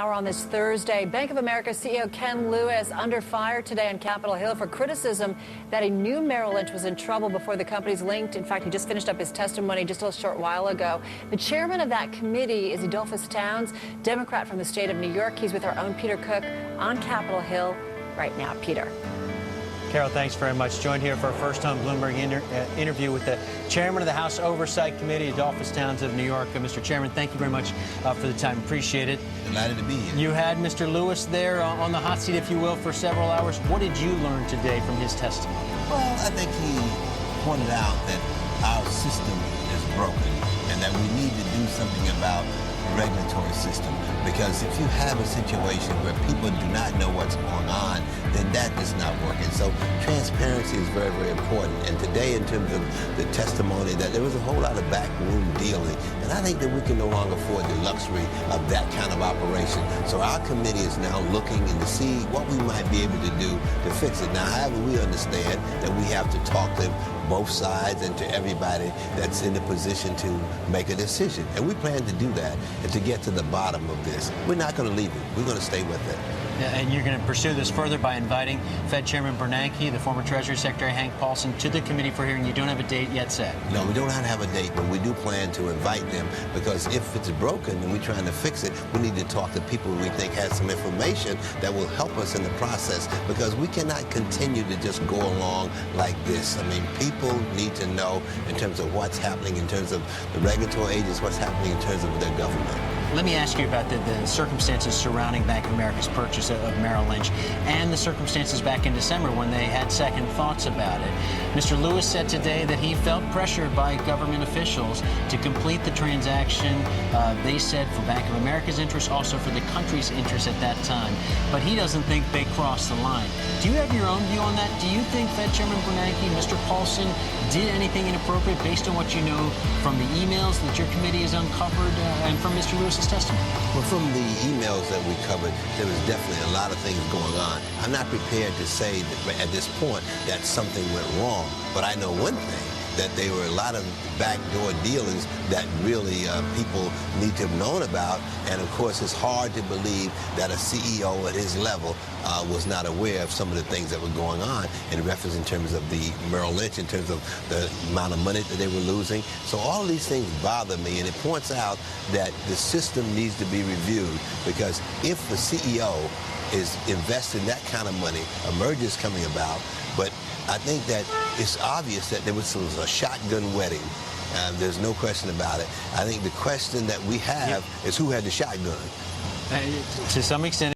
On this Thursday, Bank of America CEO Ken Lewis under fire today on Capitol Hill for criticism that he knew Merrill Lynch was in trouble before the companies linked. In fact, he just finished up his testimony just a short while ago. The chairman of that committee is Adolphus Towns, Democrat from the state of New York. He's with our own Peter Cook on Capitol Hill right now. Peter. Carol, thanks very much. Joined here for our first time Bloomberg interview with the chairman of the House Oversight Committee, Adolphus Towns of New York. Mr. Chairman, thank you very much for the time. Appreciate it. Delighted to be here. You had Mr. Lewis there on the hot seat, if you will, for several hours. What did you learn today from his testimony? Well, I think he pointed out that our system is broken and that we need to do something about the regulatory system, because if you have a situation where people do not know what's going on, then that is not working. So transparency is very, very important. And today, in terms of the testimony, that there was a whole lot of backroom dealing, and I think that we can no longer afford the luxury of that kind of operation. So our committee is now looking to see what we might be able to do to fix it. Now, however, we understand that we have to talk to both sides and to everybody that's in a position to make a decision. And we plan to do that and to get to the bottom of this. We're not going to leave it. We're going to stay with it. And you're going to pursue this further by inviting Fed Chairman Bernanke, the former Treasury Secretary Hank Paulson, to the committee for hearing. You don't have a date yet set. No, we don't have a date, but we do plan to invite them, because if it's broken and we're trying to fix it, we need to talk to people we think has some information that will help us in the process, because we cannot continue to just go along like this. I mean, people need to know in terms of what's happening in terms of the regulatory agents, what's happening in terms of their government. Let me ask you about the circumstances surrounding Bank of America's purchase of Merrill Lynch and the circumstances back in December when they had second thoughts about it. Mr. Lewis said today that he felt pressured by government officials to complete the transaction, they said, for Bank of America's interest, also for the country's interest at that time. But he doesn't think they crossed the line. Do you have your own view on that? Do you think Fed Chairman Bernanke, Mr. Paulson, did anything inappropriate based on what you know from the emails that your committee has uncovered and from Mr. Lewis's testimony? Well, from the emails that we covered, there was definitely a lot of things going on. I'm not prepared to say that at this point that something went wrong, but I know one thing, that there were a lot of backdoor dealings that really people need to have known about. And of course, it's hard to believe that a CEO at his level was not aware of some of the things that were going on in reference in terms of the Merrill Lynch, in terms of the amount of money that they were losing. So all of these things bother me, and it points out that the system needs to be reviewed, because if the CEO is investing that kind of money, a merger is coming about, but I think that it's obvious that there was a shotgun wedding. There's no question about it. I think the question that we have is who had the shotgun. To some extent.